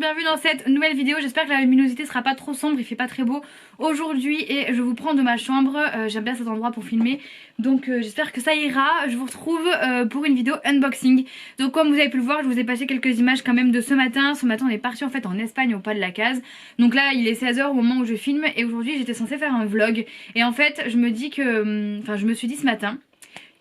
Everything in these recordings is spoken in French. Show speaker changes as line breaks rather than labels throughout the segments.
bienvenue dans cette nouvelle vidéo. J'espère que la luminosité sera pas trop sombre, il fait pas très beau aujourd'hui et je vous prends de ma chambre. J'aime bien cet endroit pour filmer, donc j'espère que ça ira. Je vous retrouve pour une vidéo unboxing. Donc comme vous avez pu le voir, je vous ai passé quelques images quand même de ce matin. Ce matin on est parti en fait en Espagne au pas de la case. Donc là il est 16 h au moment où je filme et aujourd'hui j'étais censée faire un vlog. Et en fait je me dis que, je me suis dit ce matin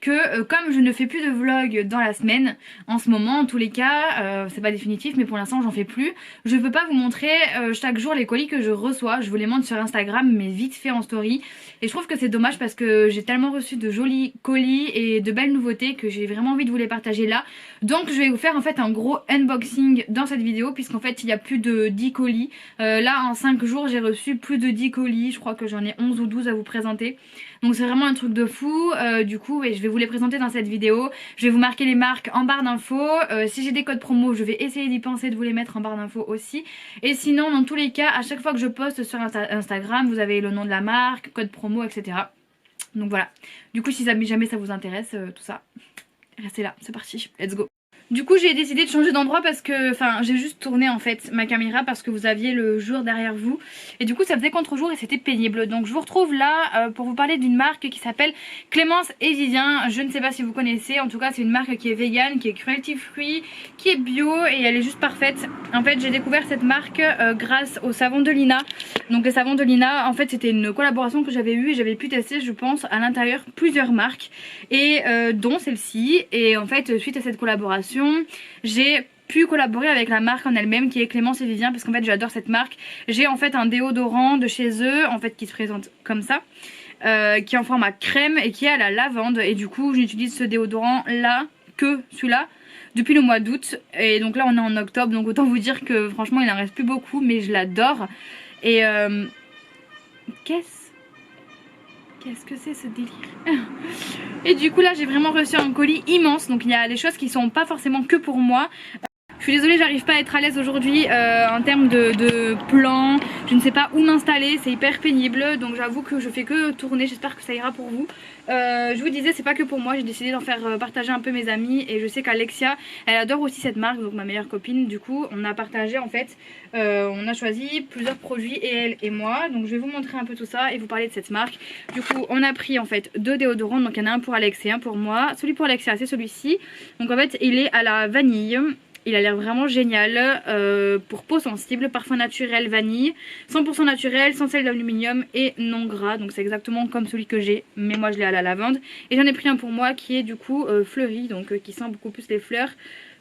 que comme je ne fais plus de vlog dans la semaine en ce moment, en tous les cas c'est pas définitif mais pour l'instant j'en fais plus, je peux pas vous montrer chaque jour les colis que je reçois. Je vous les montre sur Instagram mais vite fait en story et je trouve que c'est dommage parce que j'ai tellement reçu de jolis colis et de belles nouveautés que j'ai vraiment envie de vous les partager là. Donc je vais vous faire en fait un gros unboxing dans cette vidéo puisqu'en fait il y a plus de 10 colis. Là en 5 jours j'ai reçu plus de 10 colis, je crois que j'en ai 11 ou 12 à vous présenter. Donc c'est vraiment un truc de fou. Du coup je vais vous les présenter dans cette vidéo. Je vais vous marquer les marques en barre d'infos. Si j'ai des codes promo je vais essayer d'y penser de vous les mettre en barre d'infos aussi. Et sinon dans tous les cas à chaque fois que je poste sur Instagram vous avez le nom de la marque, code promo, etc. Donc voilà. Du coup si jamais ça vous intéresse tout ça, restez là, c'est parti, let's go. Du coup j'ai décidé de changer d'endroit parce que, j'ai juste tourné en fait ma caméra parce que vous aviez le jour derrière vous. Et du coup ça faisait contre-jour et c'était pénible. Donc je vous retrouve là pour vous parler d'une marque qui s'appelle Clémence et Vivien. Je ne sais pas si vous connaissez, en tout cas c'est une marque qui est vegan, qui est cruelty free, qui est bio et elle est juste parfaite. En fait j'ai découvert cette marque grâce au savon de Lina. Donc le savon de Lina en fait c'était une collaboration que j'avais eue et j'avais pu tester je pense à l'intérieur plusieurs marques et dont celle-ci. Et en fait suite à cette collaboration j'ai pu collaborer avec la marque en elle-même qui est Clémence et Vivien parce qu'en fait j'adore cette marque. J'ai en fait un déodorant de chez eux en fait qui se présente comme ça, qui est en format crème et qui est à la lavande et du coup j'utilise ce déodorant là, que celui-là, depuis le mois d'août et donc là on est en octobre donc autant vous dire que franchement il en reste plus beaucoup mais je l'adore. Et qu'est-ce que c'est ce délire? Et du coup là j'ai vraiment reçu un colis immense. Donc il y a des choses qui sont pas forcément que pour moi. Je suis désolée, j'arrive pas à être à l'aise aujourd'hui en termes de plan. Je ne sais pas où m'installer, c'est hyper pénible. Donc j'avoue que je fais que tourner, j'espère que ça ira pour vous. Je vous disais, c'est pas que pour moi, j'ai décidé d'en faire partager un peu mes amis. Et je sais qu'Alexia, elle adore aussi cette marque, donc ma meilleure copine. Du coup, on a partagé en fait, on a choisi plusieurs produits, et elle et moi. Donc je vais vous montrer un peu tout ça et vous parler de cette marque. Du coup, on a pris en fait 2 déodorants, donc il y en a un pour Alex et un pour moi. Celui pour Alexia, c'est celui-ci. Donc en fait, il est à la vanille. Il a l'air vraiment génial, pour peau sensible, parfum naturel vanille, 100% naturel, sans sel d'aluminium et non gras. Donc c'est exactement comme celui que j'ai, mais moi je l'ai à la lavande. Et j'en ai pris un pour moi qui est du coup fleuri, donc qui sent beaucoup plus les fleurs.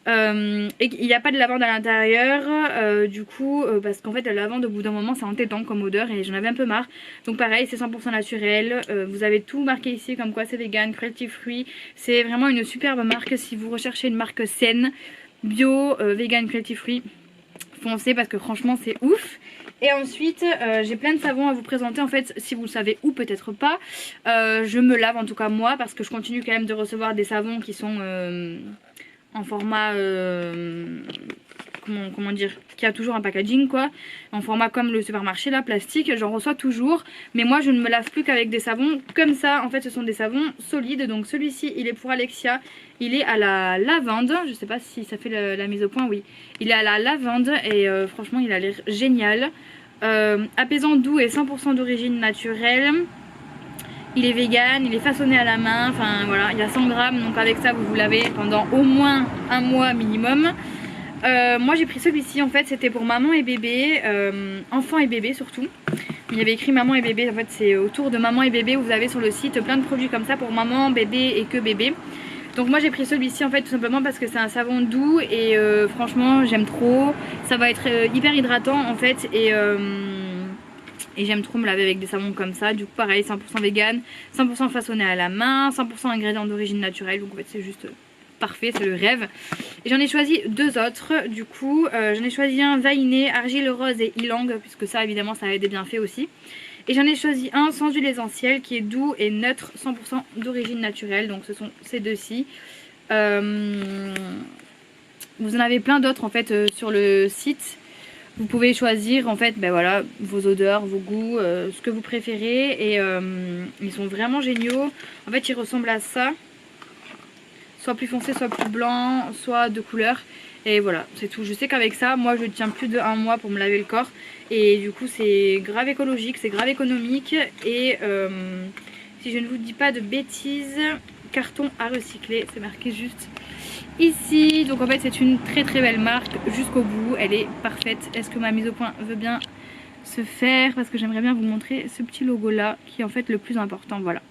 Et il n'y a pas de lavande à l'intérieur, du coup, parce qu'en fait la lavande au bout d'un moment c'est entêtant comme odeur et j'en avais un peu marre. Donc pareil, c'est 100% naturel, vous avez tout marqué ici comme quoi c'est vegan, cruelty free. C'est vraiment une superbe marque si vous recherchez une marque saine, bio, vegan, cruelty free, foncez parce que franchement c'est ouf. Et ensuite j'ai plein de savons à vous présenter en fait, si vous le savez ou peut-être pas. Je me lave en tout cas moi parce que je continue quand même de recevoir des savons qui sont en format comment dire, qui a toujours un packaging quoi, en format comme le supermarché là, plastique, j'en reçois toujours. Mais moi je ne me lave plus qu'avec des savons comme ça, en fait ce sont des savons solides. Donc celui-ci il est pour Alexia, il est à la lavande, je sais pas si ça fait la mise au point, oui. Il est à la lavande et franchement il a l'air génial. Apaisant, doux et 100% d'origine naturelle. Il est vegan, il est façonné à la main, enfin voilà, il y a 100 grammes. Donc avec ça vous l'avez pendant au moins un mois minimum. Moi j'ai pris celui-ci en fait, c'était pour maman et bébé, enfant et bébé surtout. Il y avait écrit maman et bébé, en fait c'est autour de maman et bébé où vous avez sur le site plein de produits comme ça pour maman, bébé et que bébé. Donc moi j'ai pris celui-ci en fait tout simplement parce que c'est un savon doux et franchement j'aime trop. Ça va être hyper hydratant en fait et j'aime trop me laver avec des savons comme ça. Du coup pareil, 100% vegan, 100% façonné à la main, 100% ingrédients d'origine naturelle. Donc en fait c'est juste parfait, c'est le rêve. Et j'en ai choisi 2 autres du coup. J'en ai choisi un vainé, argile rose et ylang, puisque ça évidemment ça a des bienfaits aussi. Et j'en ai choisi un sans huile essentielle qui est doux et neutre, 100% d'origine naturelle. Donc ce sont ces deux-ci. Vous en avez plein d'autres en fait sur le site. Vous pouvez choisir en fait voilà, vos odeurs, vos goûts, ce que vous préférez. Et ils sont vraiment géniaux. En fait ils ressemblent à ça. soit plus foncé, soit plus blanc, soit de couleur. Et voilà, c'est tout. Je sais qu'avec ça, moi je tiens plus de 1 mois pour me laver le corps. Et du coup c'est grave écologique, c'est grave économique. Et si je ne vous dis pas de bêtises, carton à recycler, c'est marqué juste ici. Donc en fait c'est une très très belle marque jusqu'au bout, elle est parfaite. Est-ce que ma mise au point veut bien se faire? Parce que j'aimerais bien vous montrer ce petit logo là qui est en fait le plus important. Voilà,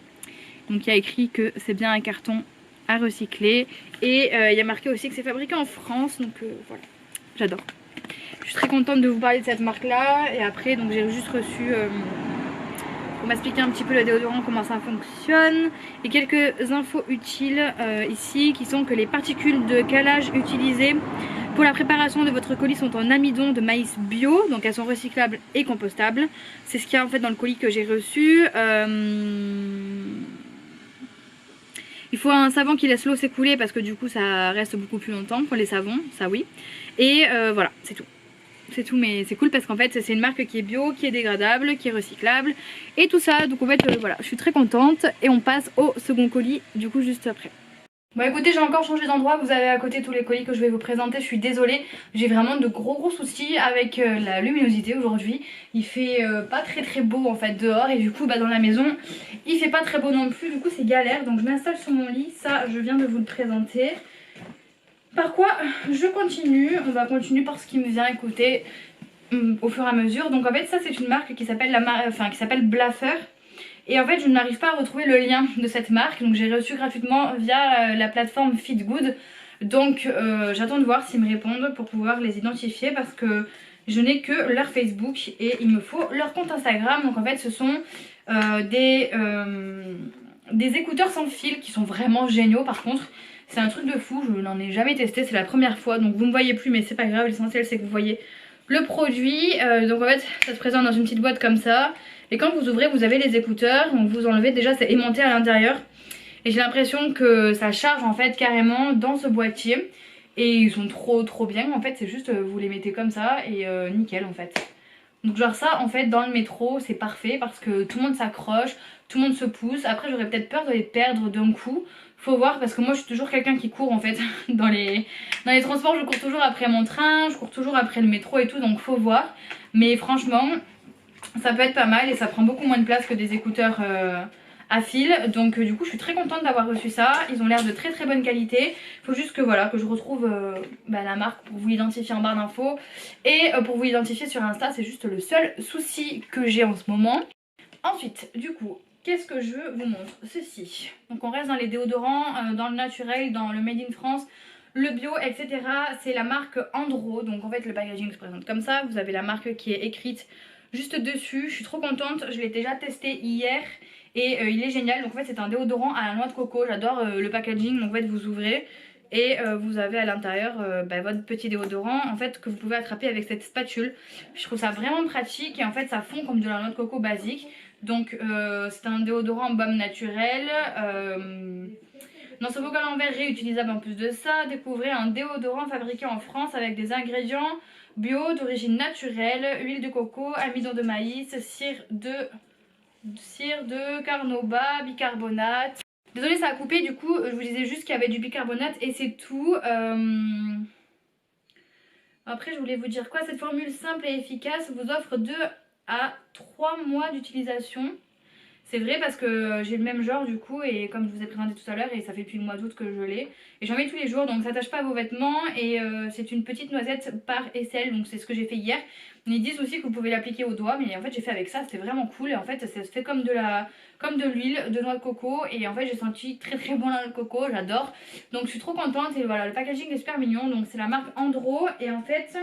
donc il y a écrit que c'est bien un carton à recycler et il y a marqué aussi que c'est fabriqué en France. Donc voilà, j'adore. Je suis très contente de vous parler de cette marque là. Et après donc j'ai juste reçu pour m'expliquer un petit peu le déodorant, comment ça fonctionne, et quelques infos utiles ici qui sont que les particules de calage utilisées pour la préparation de votre colis sont en amidon de maïs bio, donc elles sont recyclables et compostables. C'est ce qu'il y a en fait dans le colis que j'ai reçu. Il faut un savon qui laisse l'eau s'écouler parce que du coup ça reste beaucoup plus longtemps pour les savons, ça oui. Et voilà, c'est tout. C'est tout, mais c'est cool parce qu'en fait c'est une marque qui est bio, qui est dégradable, qui est recyclable et tout ça. Donc en fait voilà, je suis très contente et on passe au second colis du coup juste après. Bon écoutez, j'ai encore changé d'endroit, vous avez à côté tous les colis que je vais vous présenter, je suis désolée. J'ai vraiment de gros soucis avec la luminosité aujourd'hui. Il fait pas très beau en fait dehors et du coup dans la maison il fait pas très beau non plus, du coup c'est galère. Donc je m'installe sur mon lit, ça je viens de vous le présenter. Par quoi je continue, on va continuer par ce qui me vient, écouter au fur et à mesure. Donc en fait ça c'est une marque qui s'appelle Blaffer. Et en fait je n'arrive pas à retrouver le lien de cette marque. Donc j'ai reçu gratuitement via la plateforme Feedgood. Donc j'attends de voir s'ils me répondent pour pouvoir les identifier. Parce que je n'ai que leur Facebook et il me faut leur compte Instagram. Donc en fait ce sont des écouteurs sans fil qui sont vraiment géniaux par contre. C'est un truc de fou, je n'en ai jamais testé, c'est la première fois. Donc vous ne me voyez plus mais c'est pas grave, l'essentiel c'est que vous voyez le produit. Donc en fait ça se présente dans une petite boîte comme ça. Et quand vous ouvrez vous avez les écouteurs, donc vous enlevez, déjà c'est aimanté à l'intérieur. Et j'ai l'impression que ça charge en fait carrément dans ce boîtier. Et ils sont trop bien, en fait c'est juste vous les mettez comme ça et nickel en fait. Donc genre ça en fait dans le métro c'est parfait parce que tout le monde s'accroche, tout le monde se pousse. Après j'aurais peut-être peur de les perdre d'un coup. Faut voir parce que moi je suis toujours quelqu'un qui court en fait dans les transports. Je cours toujours après mon train, je cours toujours après le métro et tout, donc faut voir. Mais franchement ça peut être pas mal et ça prend beaucoup moins de place que des écouteurs à fil. Donc du coup je suis très contente d'avoir reçu ça. Ils ont l'air de très bonne qualité. Faut juste que voilà que je retrouve la marque pour vous identifier en barre d'infos. Et pour vous identifier sur Insta, c'est juste le seul souci que j'ai en ce moment. Ensuite du coup qu'est-ce que je vous montre? Ceci. Donc on reste dans les déodorants, dans le naturel, dans le made in France, le bio, etc. C'est la marque Andro. Donc en fait le packaging se présente comme ça. Vous avez la marque qui est écrite juste dessus. Je suis trop contente, je l'ai déjà testé hier et il est génial. Donc en fait c'est un déodorant à la noix de coco. J'adore le packaging. Donc en fait vous ouvrez et vous avez à l'intérieur votre petit déodorant en fait que vous pouvez attraper avec cette spatule. Je trouve ça vraiment pratique et en fait ça fond comme de la noix de coco basique. Donc c'est un déodorant baume naturel. Dans ce bocal en verre réutilisable en plus de ça, découvrez un déodorant fabriqué en France avec des ingrédients bio d'origine naturelle, huile de coco, amidon de maïs, cire de carnauba, bicarbonate. Désolée ça a coupé, du coup je vous disais juste qu'il y avait du bicarbonate et c'est tout. Après je voulais vous dire quoi, cette formule simple et efficace vous offre 2 à 3 mois d'utilisation. C'est vrai parce que j'ai le même genre du coup et comme je vous ai présenté tout à l'heure et ça fait depuis le mois d'août que je l'ai. Et j'en mets tous les jours donc ça n'attache pas à vos vêtements et c'est une petite noisette par aisselle donc c'est ce que j'ai fait hier. Ils disent aussi que vous pouvez l'appliquer au doigt mais en fait j'ai fait avec ça, c'était vraiment cool et en fait ça se fait comme de l'huile de noix de coco et en fait j'ai senti très bon la noix de coco, j'adore. Donc je suis trop contente et voilà le packaging est super mignon. Donc c'est la marque Andro et en fait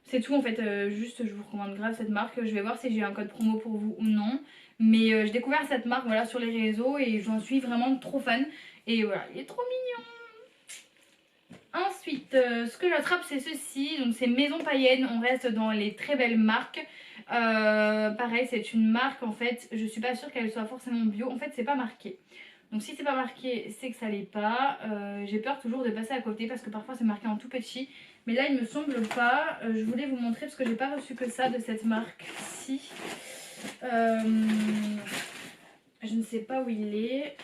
c'est tout en fait, juste je vous recommande grave cette marque. Je vais voir si j'ai un code promo pour vous ou non. Mais j'ai découvert cette marque voilà, sur les réseaux et j'en suis vraiment trop fan. Et voilà, il est trop mignon. Ensuite, ce que j'attrape c'est ceci. Donc c'est Maison Païenne, on reste dans les très belles marques. Pareil, c'est une marque en fait, je suis pas sûre qu'elle soit forcément bio. En fait c'est pas marqué. Donc si c'est pas marqué, c'est que ça l'est pas. J'ai peur toujours de passer à côté parce que parfois c'est marqué en tout petit. Mais là il me semble pas. Je voulais vous montrer parce que j'ai pas reçu que ça de cette marque-ci. Je ne sais pas où il est.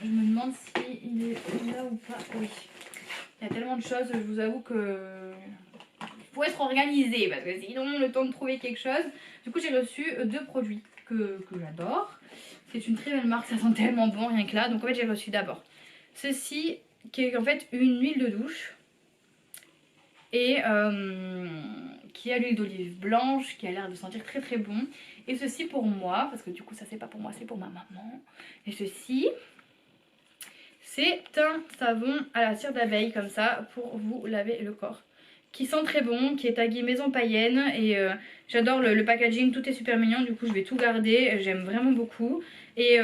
Je me demande s'il est là ou pas. Oui. Il y a tellement de choses, je vous avoue que il faut être organisé parce que sinon le temps de trouver quelque chose. Du coup j'ai reçu deux produits que j'adore. C'est une très belle marque, ça sent tellement bon rien que là. Donc en fait j'ai reçu d'abord ceci qui est en fait une huile de douche et qui a l'huile d'olive blanche qui a l'air de sentir très très bon. Et ceci pour moi, parce que du coup ça c'est pas pour moi, c'est pour ma maman. Et ceci, c'est un savon à la cire d'abeille comme ça pour vous laver le corps. Qui sent très bon, qui est tagué maison païenne et j'adore le packaging, tout est super mignon, du coup je vais tout garder, j'aime vraiment beaucoup. Et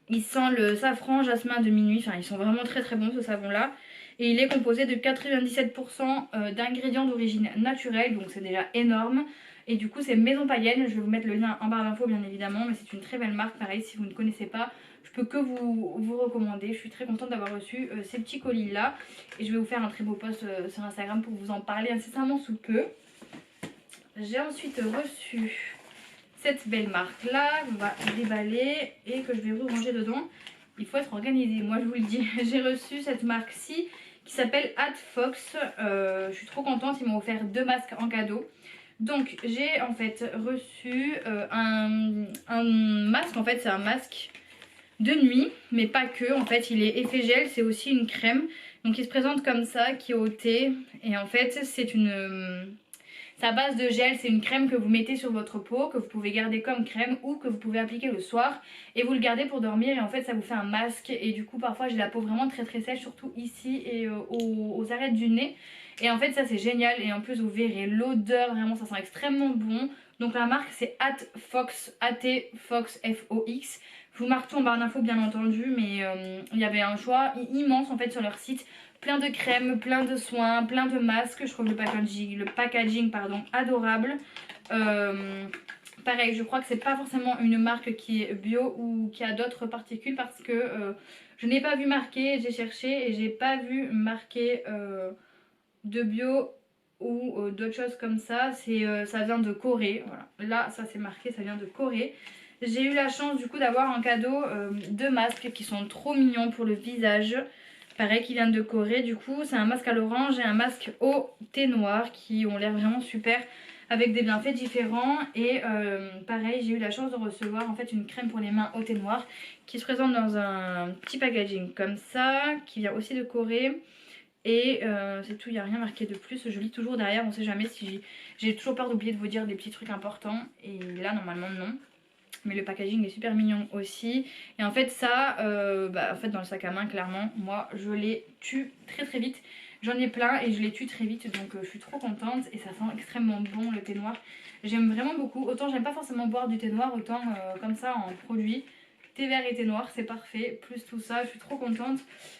il sent le safran, jasmin de minuit, enfin ils sont vraiment très très bons ce savon là. Et il est composé de 97% d'ingrédients d'origine naturelle, donc c'est déjà énorme. Et du coup c'est Maison Païenne, je vais vous mettre le lien en barre d'infos bien évidemment, mais c'est une très belle marque, pareil si vous ne connaissez pas, je peux que vous recommander. Je suis très contente d'avoir reçu ces petits colis là. Et je vais vous faire un très beau post sur Instagram pour vous en parler incessamment sous peu. J'ai ensuite reçu cette belle marque là, on va déballer et que je vais vous ranger dedans. Il faut être organisé, moi je vous le dis. J'ai reçu cette marque-ci qui s'appelle Fox. Je suis trop contente, ils m'ont offert deux masques en cadeau. Donc j'ai en fait reçu un masque, en fait c'est un masque de nuit, mais pas que, en fait il est effet gel, c'est aussi une crème. Donc il se présente comme ça, qui est au thé, et en fait c'est une... c'est à base de gel, c'est une crème que vous mettez sur votre peau, que vous pouvez garder comme crème ou que vous pouvez appliquer le soir. Et vous le gardez pour dormir et en fait ça vous fait un masque. Et du coup parfois j'ai la peau vraiment très très sèche, surtout ici et aux arêtes du nez. Et en fait ça c'est génial et en plus vous verrez l'odeur, vraiment ça sent extrêmement bon. Donc la marque c'est Fox, Fox F-O-X. Je vous marque tout en barre d'infos bien entendu, mais il y avait un choix immense en fait sur leur site. Plein de crèmes, plein de soins, plein de masques. Je trouve le packaging pardon, adorable. Pareil, je crois que c'est pas forcément une marque qui est bio ou qui a d'autres particules parce que je n'ai pas vu marqué, j'ai cherché et j'ai pas vu marqué de bio ou d'autres choses comme ça. Ça vient de Corée. Voilà. Là, ça c'est marqué, ça vient de Corée. J'ai eu la chance du coup d'avoir en cadeau deux masques qui sont trop mignons pour le visage. Pareil, qui viennent de Corée. Du coup, c'est un masque à l'orange et un masque au thé noir qui ont l'air vraiment super avec des bienfaits différents. Et pareil, j'ai eu la chance de recevoir en fait une crème pour les mains au thé noir qui se présente dans un petit packaging comme ça, qui vient aussi de Corée. Et c'est tout, il n'y a rien marqué de plus. Je lis toujours derrière, on ne sait jamais si j'ai toujours peur d'oublier de vous dire des petits trucs importants. Et là, normalement, non. Mais le packaging est super mignon aussi. Et en fait ça, en fait dans le sac à main clairement, moi je les tue très très vite. J'en ai plein et je les tue très vite, donc je suis trop contente. Et ça sent extrêmement bon le thé noir. J'aime vraiment beaucoup. Autant j'aime pas forcément boire du thé noir, autant comme ça en produit. Thé vert et thé noir, c'est parfait. Plus tout ça, je suis trop contente.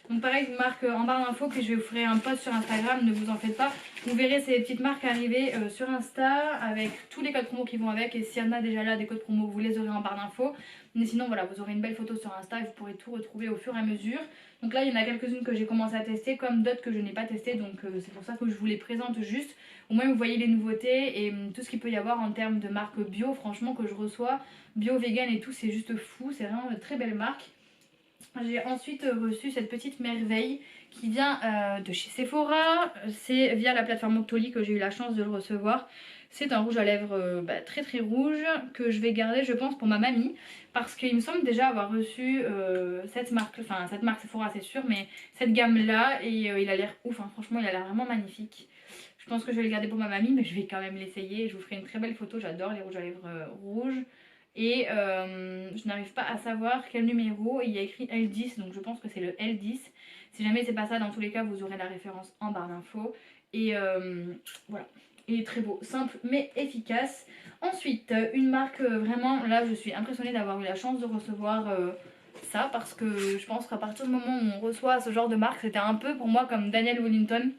Donc pareil, je vous marque en barre d'infos, puis je vais vous faire un post sur Instagram, ne vous en faites pas. Vous verrez ces petites marques arriver sur Insta avec tous les codes promo qui vont avec. Et s'il y en a déjà là des codes promo, vous les aurez en barre d'infos. Mais sinon voilà, vous aurez une belle photo sur Insta et vous pourrez tout retrouver au fur et à mesure. Donc là il y en a quelques-unes que j'ai commencé à tester, comme d'autres que je n'ai pas testées. Donc c'est pour ça que je vous les présente juste. Au moins vous voyez les nouveautés et tout ce qu'il peut y avoir en termes de marques bio, franchement que je reçois. Bio, vegan et tout, c'est juste fou, c'est vraiment de très belles marques. J'ai ensuite reçu cette petite merveille qui vient de chez Sephora. C'est via la plateforme Octoly que j'ai eu la chance de le recevoir. C'est un rouge à lèvres très très rouge que je vais garder je pense pour ma mamie. Parce qu'il me semble déjà avoir reçu cette marque Sephora c'est sûr, mais cette gamme là et il a l'air ouf, hein. Franchement il a l'air vraiment magnifique. Je pense que je vais le garder pour ma mamie, mais je vais quand même l'essayer. Je vous ferai une très belle photo, j'adore les rouges à lèvres rouges. Et je n'arrive pas à savoir quel numéro. Il y a écrit L10, donc je pense que c'est le L10. Si jamais c'est pas ça, dans tous les cas, vous aurez la référence en barre d'infos. Et voilà. Il est très beau, simple mais efficace. Ensuite, une marque vraiment, là je suis impressionnée d'avoir eu la chance de recevoir ça. Parce que je pense qu'à partir du moment où on reçoit ce genre de marque, c'était un peu pour moi comme Daniel Wellington.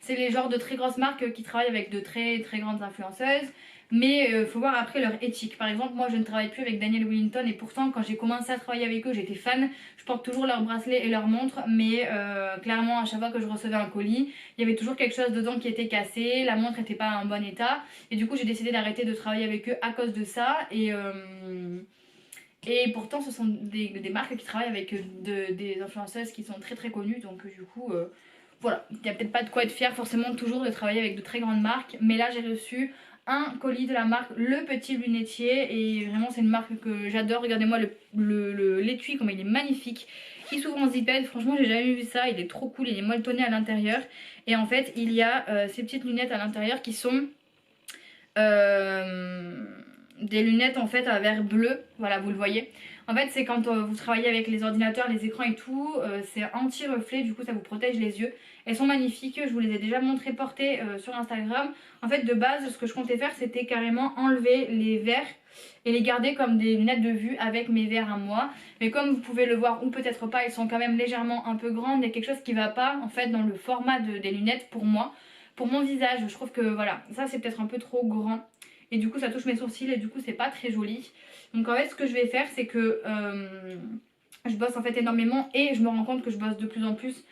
C'est les genres de très grosses marques qui travaillent avec de très très grandes influenceuses. Mais faut voir après leur éthique. Par exemple, moi je ne travaille plus avec Daniel Wellington et pourtant quand j'ai commencé à travailler avec eux, j'étais fan. Je porte toujours leurs bracelets et leurs montres, mais clairement à chaque fois que je recevais un colis, il y avait toujours quelque chose dedans qui était cassé, la montre n'était pas en bon état. Et du coup j'ai décidé d'arrêter de travailler avec eux à cause de ça. Et pourtant ce sont des marques qui travaillent avec des influenceuses qui sont très très connues. Donc du coup voilà, il n'y a peut-être pas de quoi être fier forcément toujours de travailler avec de très grandes marques. Mais là j'ai reçu un colis de la marque Le Petit Lunetier. Et vraiment c'est une marque que j'adore. Regardez-moi l'étui comme il est magnifique. Qui s'ouvre en zipette, franchement j'ai jamais vu ça, il est trop cool, il est molletonné à l'intérieur. Et en fait il y a ces petites lunettes à l'intérieur qui sont des lunettes en fait à verre bleu, voilà vous le voyez. En fait c'est quand vous travaillez avec les ordinateurs, les écrans et tout, c'est anti-reflet, du coup ça vous protège les yeux. Elles sont magnifiques, je vous les ai déjà montrées portées sur Instagram. En fait de base ce que je comptais faire c'était carrément enlever les verres et les garder comme des lunettes de vue avec mes verres à moi. Mais comme vous pouvez le voir ou peut-être pas, elles sont quand même légèrement un peu grandes. Il y a quelque chose qui va pas en fait dans le format des lunettes pour moi. Pour mon visage, je trouve que voilà, ça c'est peut-être un peu trop grand. Et du coup ça touche mes sourcils et du coup c'est pas très joli. Donc en fait ce que je vais faire c'est que je bosse en fait énormément et je me rends compte que je bosse de plus en plus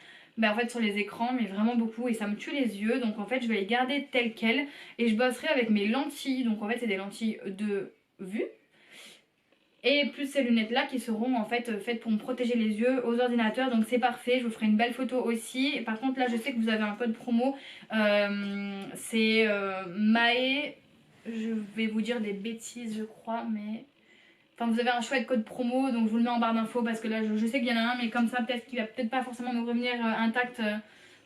en fait sur les écrans, mais vraiment beaucoup, et ça me tue les yeux. Donc en fait je vais les garder telles quelles et je bosserai avec mes lentilles. Donc en fait c'est des lentilles de vue et plus ces lunettes là qui seront en fait faites pour me protéger les yeux aux ordinateurs. Donc c'est parfait, je vous ferai une belle photo aussi. Par contre là je sais que vous avez un code promo, c'est Mae, je vais vous dire des bêtises je crois, mais enfin vous avez un chouette code promo, donc je vous le mets en barre d'infos parce que là je sais qu'il y en a un, mais comme ça peut-être qu'il va peut-être pas forcément me revenir intact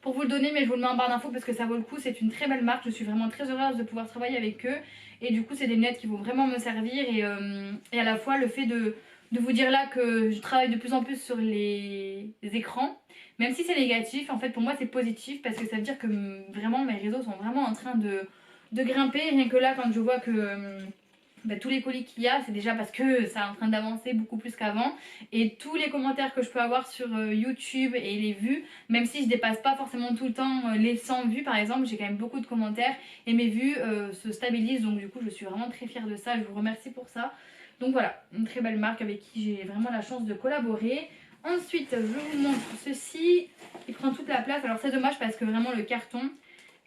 pour vous le donner, mais je vous le mets en barre d'infos parce que ça vaut le coup. C'est une très belle marque, je suis vraiment très heureuse de pouvoir travailler avec eux. Et du coup c'est des lunettes qui vont vraiment me servir, et à la fois le fait de vous dire là que je travaille de plus en plus sur les écrans, même si c'est négatif, en fait pour moi c'est positif parce que ça veut dire que vraiment mes réseaux sont vraiment en train de grimper. Rien que là quand je vois que tous les colis qu'il y a, c'est déjà parce que ça est en train d'avancer beaucoup plus qu'avant. Et tous les commentaires que je peux avoir sur YouTube et les vues, même si je dépasse pas forcément tout le temps les 100 vues par exemple, j'ai quand même beaucoup de commentaires et mes vues se stabilisent. Donc du coup je suis vraiment très fière de ça, je vous remercie pour ça. Donc voilà, une très belle marque avec qui j'ai vraiment la chance de collaborer. Ensuite je vous montre ceci qui prend toute la place. Alors c'est dommage parce que vraiment le carton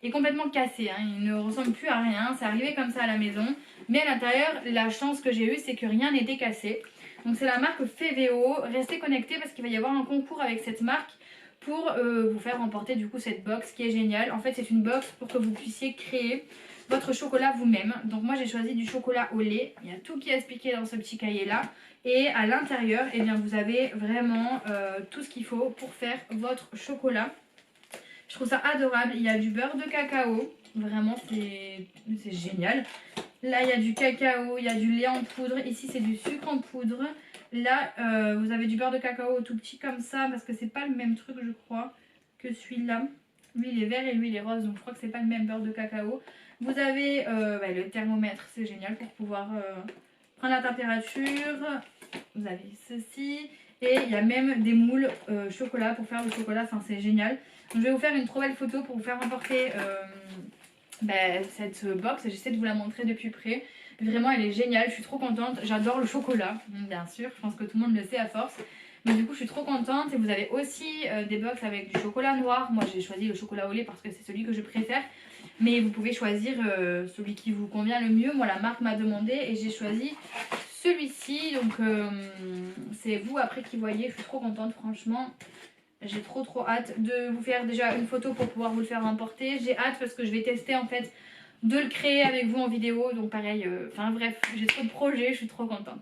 est complètement cassé, hein. Il ne ressemble plus à rien, c'est arrivé comme ça à la maison. Mais à l'intérieur, la chance que j'ai eue, c'est que rien n'était cassé. Donc c'est la marque Feveo. Restez connectés parce qu'il va y avoir un concours avec cette marque pour vous faire remporter du coup cette box qui est géniale. En fait c'est une box pour que vous puissiez créer votre chocolat vous-même. Donc moi j'ai choisi du chocolat au lait. Il y a tout qui est expliqué dans ce petit cahier là. Et à l'intérieur, eh bien, vous avez vraiment tout ce qu'il faut pour faire votre chocolat. Je trouve ça adorable. Il y a du beurre de cacao. Vraiment, c'est génial. Là, il y a du cacao, il y a du lait en poudre. Ici, c'est du sucre en poudre. Là, vous avez du beurre de cacao tout petit comme ça, parce que c'est pas le même truc, je crois, que celui-là. Lui, il est vert et lui, il est rose. Donc, je crois que c'est pas le même beurre de cacao. Vous avez le thermomètre. C'est génial pour pouvoir prendre la température. Vous avez ceci. Et il y a même des moules chocolat pour faire le chocolat. Enfin, c'est génial. Donc, je vais vous faire une trop belle photo pour vous faire remporter cette box. J'essaie de vous la montrer depuis près. Vraiment, elle est géniale. Je suis trop contente. J'adore le chocolat, bien sûr. Je pense que tout le monde le sait à force. Mais du coup, je suis trop contente. Et vous avez aussi des box avec du chocolat noir. Moi, j'ai choisi le chocolat au lait parce que c'est celui que je préfère. Mais vous pouvez choisir celui qui vous convient le mieux. Moi, la marque m'a demandé et j'ai choisi celui-ci. Donc, c'est vous après qui voyez. Je suis trop contente, franchement. J'ai trop hâte de vous faire déjà une photo pour pouvoir vous le faire remporter. J'ai hâte parce que je vais tester en fait de le créer avec vous en vidéo. Donc pareil, enfin bref, j'ai trop de projets, je suis trop contente.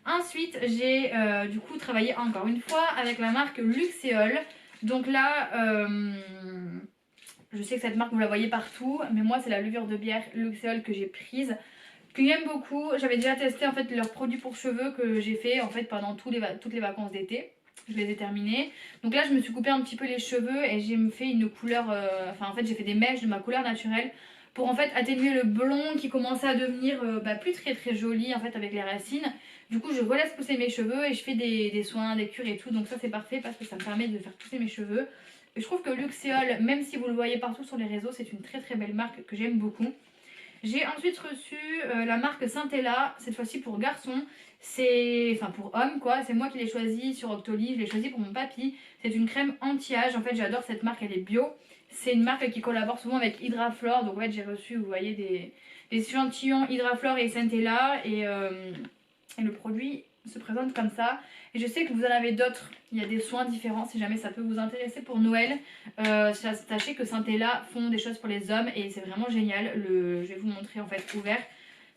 Ensuite, j'ai du coup travaillé encore une fois avec la marque Luxéol. Donc là, je sais que cette marque vous la voyez partout, mais moi c'est la levure de bière Luxéol que j'ai prise, que j'aime beaucoup. J'avais déjà testé en fait leurs produits pour cheveux que j'ai fait en fait pendant toutes les vacances d'été. Je les ai terminés. Donc là je me suis coupé un petit peu les cheveux et j'ai fait une couleur, enfin en fait j'ai fait des mèches de ma couleur naturelle pour en fait atténuer le blond qui commençait à devenir plus très joli en fait avec les racines. Du coup je relaisse pousser mes cheveux et je fais des soins, des cures et tout. Donc ça c'est parfait parce que ça me permet de faire pousser mes cheveux. Et je trouve que Luxéol, même si vous le voyez partout sur les réseaux, c'est une très belle marque que j'aime beaucoup. J'ai ensuite reçu la marque Saint-Ella, cette fois-ci pour garçon. Enfin pour homme quoi, c'est moi qui l'ai choisi sur Octoly, je l'ai choisi pour mon papy. C'est une crème anti-âge, en fait j'adore cette marque, elle est bio. C'est une marque qui collabore souvent avec Hydraflore, donc en fait j'ai reçu, vous voyez, des échantillons Hydraflore et Saint-Ella. Et le produit, se présente comme ça. Et je sais que vous en avez d'autres, il y a des soins différents si jamais ça peut vous intéresser pour Noël. Sachez que Saint-Ella font des choses pour les hommes et c'est vraiment génial. Je vais vous montrer en fait ouvert.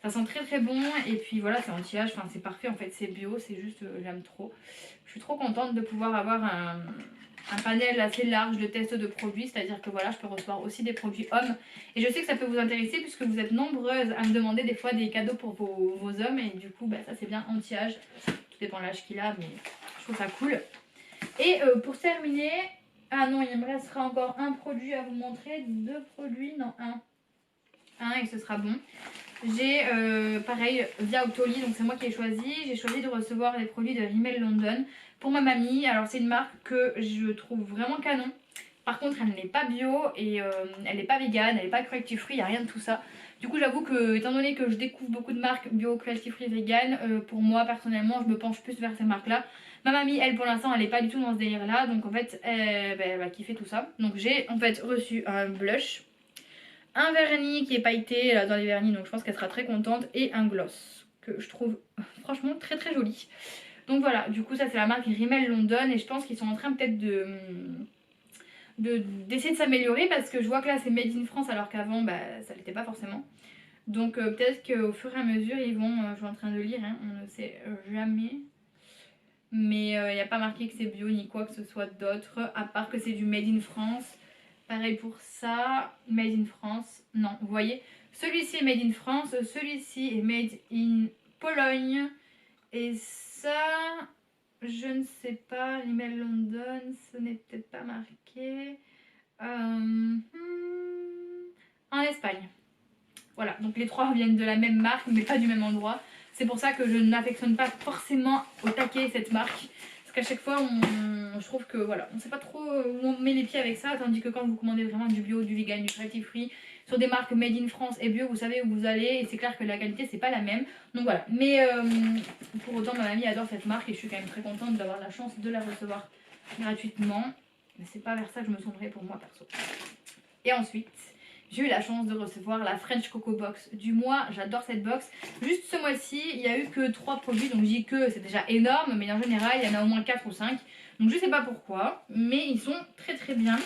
Ça sent très très bon et puis voilà, c'est anti-âge, enfin c'est parfait en fait, c'est bio, c'est juste, j'aime trop. Je suis trop contente de pouvoir avoir un panel assez large de tests de produits, c'est-à-dire que voilà, je peux recevoir aussi des produits hommes. Et je sais que ça peut vous intéresser puisque vous êtes nombreuses à me demander des fois des cadeaux pour vos hommes et du coup, bah, ça c'est bien anti-âge. Tout dépend de l'âge qu'il a, mais je trouve ça cool. Et pour terminer, ah non, il me restera encore un produit à vous montrer, deux produits, non, un et ce sera bon. J'ai pareil via Octoly, donc c'est moi qui ai choisi. J'ai choisi de recevoir les produits de Rimmel London pour ma mamie. Alors c'est une marque que je trouve vraiment canon. Par contre elle n'est pas bio et elle n'est pas vegan, elle n'est pas cruelty free, il n'y a rien de tout ça. Du coup j'avoue que étant donné que je découvre beaucoup de marques bio, cruelty free, vegan, pour moi personnellement je me penche plus vers ces marques là. Ma mamie elle pour l'instant elle n'est pas du tout dans ce délire là, donc en fait elle va kiffer tout ça. Donc j'ai en fait reçu un blush, un vernis qui est pailleté là, dans les vernis, donc je pense qu'elle sera très contente, et un gloss que je trouve franchement très très joli. Donc voilà, du coup ça c'est la marque Rimmel London et je pense qu'ils sont en train peut-être d'essayer de s'améliorer parce que je vois que là c'est made in France alors qu'avant bah, ça l'était pas forcément. Donc peut-être qu'au fur et à mesure ils vont, je suis en train de lire, hein, on ne sait jamais. Mais il n'y a pas marqué que c'est bio ni quoi que ce soit d'autre, à part que c'est du made in France. Pareil pour ça, made in France. Non, vous voyez, celui-ci est made in France, celui-ci est made in Pologne. Et ça, je ne sais pas, Rimmel London, ce n'est peut-être pas marqué. En Espagne. Voilà, donc les trois viennent de la même marque, mais pas du même endroit. C'est pour ça que je n'affectionne pas forcément au taquet cette marque. Parce qu'à chaque fois, je trouve que voilà, on sait pas trop où on met les pieds avec ça. Tandis que quand vous commandez vraiment du bio, du vegan, du cruelty free, sur des marques made in France et bio, vous savez où vous allez. Et c'est clair que la qualité, c'est pas la même. Donc voilà. Mais pour autant, ma mamie adore cette marque et je suis quand même très contente d'avoir la chance de la recevoir gratuitement. Mais c'est pas vers ça que je me tournerai pour moi perso. Et ensuite, j'ai eu la chance de recevoir la French Coco Box du mois. J'adore cette box. Juste ce mois-ci, il n'y a eu que 3 produits. Donc je dis que c'est déjà énorme. Mais en général, il y en a au moins 4 ou 5. Donc je sais pas pourquoi. Mais ils sont très très bien.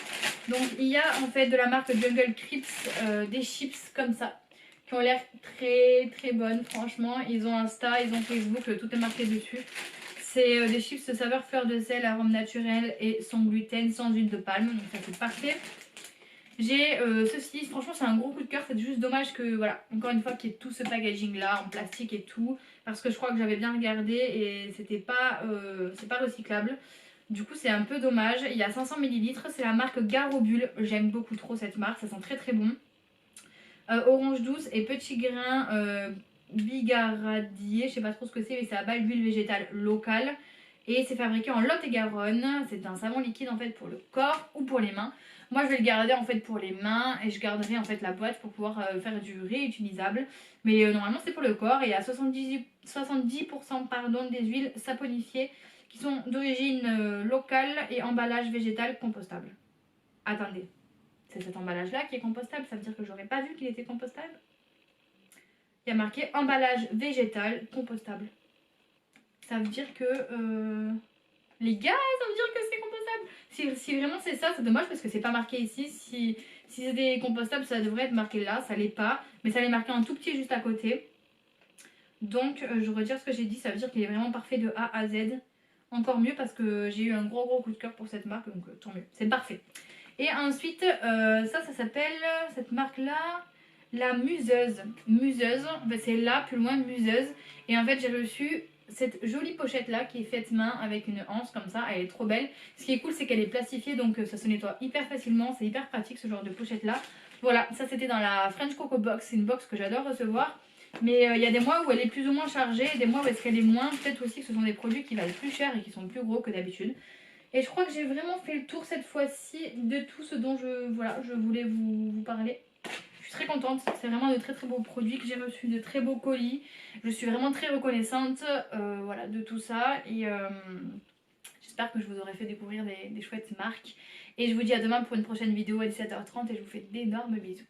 Donc il y a en fait de la marque Jungle Crips des chips comme ça. Qui ont l'air très très bonnes. Franchement, ils ont Insta, ils ont Facebook. Tout est marqué dessus. C'est des chips de saveur fleur de sel, arôme naturel et sans gluten, sans huile de palme. Donc ça c'est parfait. J'ai ceci, franchement c'est un gros coup de cœur, c'est juste dommage que voilà, encore une fois qu'il y ait tout ce packaging là en plastique et tout, parce que je crois que j'avais bien regardé et c'était pas, c'est pas recyclable. Du coup c'est un peu dommage. Il y a 500 ml, c'est la marque Garobule, j'aime beaucoup trop cette marque, ça sent très très bon. Orange douce et petit grain bigaradier, je sais pas trop ce que c'est mais c'est à base d'huile végétale locale. Et c'est fabriqué en Lot-et-Garonne, c'est un savon liquide en fait pour le corps ou pour les mains. Moi je vais le garder en fait pour les mains et je garderai en fait la boîte pour pouvoir faire du réutilisable. Mais normalement c'est pour le corps et il y a 70% pardon, des huiles saponifiées qui sont d'origine locale et emballage végétal compostable. Attendez, c'est cet emballage là qui est compostable, ça veut dire que j'aurais pas vu qu'il était compostable. Il y a marqué emballage végétal compostable. Ça veut dire que... Les gars, ça veut dire que c'est compostable. Si vraiment c'est ça, c'est dommage parce que c'est pas marqué ici. Si c'était compostable, ça devrait être marqué là. Ça l'est pas. Mais ça l'est marqué en tout petit juste à côté. Donc je retire ce que j'ai dit. Ça veut dire qu'il est vraiment parfait de A à Z. Encore mieux parce que j'ai eu un gros coup de cœur pour cette marque. Donc tant mieux. C'est parfait. Et ensuite, ça s'appelle, cette marque-là, la Museuse. Museuse, c'est là, plus loin, Museuse. Et en fait, j'ai reçu cette jolie pochette là qui est faite main avec une anse comme ça, elle est trop belle. Ce qui est cool c'est qu'elle est plastifiée donc ça se nettoie hyper facilement, c'est hyper pratique ce genre de pochette là. Voilà, ça c'était dans la French Coco Box, c'est une box que j'adore recevoir. Mais il y a des mois où elle est plus ou moins chargée, des mois où est-ce qu'elle est moins, peut-être aussi que ce sont des produits qui valent plus cher et qui sont plus gros que d'habitude. Et je crois que j'ai vraiment fait le tour cette fois-ci de tout ce dont je voulais vous parler. Je suis très contente, c'est vraiment de très très beaux produits que j'ai reçus, de très beaux colis. Je suis vraiment très reconnaissante voilà, de tout ça et j'espère que je vous aurai fait découvrir des chouettes marques. Et je vous dis à demain pour une prochaine vidéo à 17h30 et je vous fais d'énormes bisous.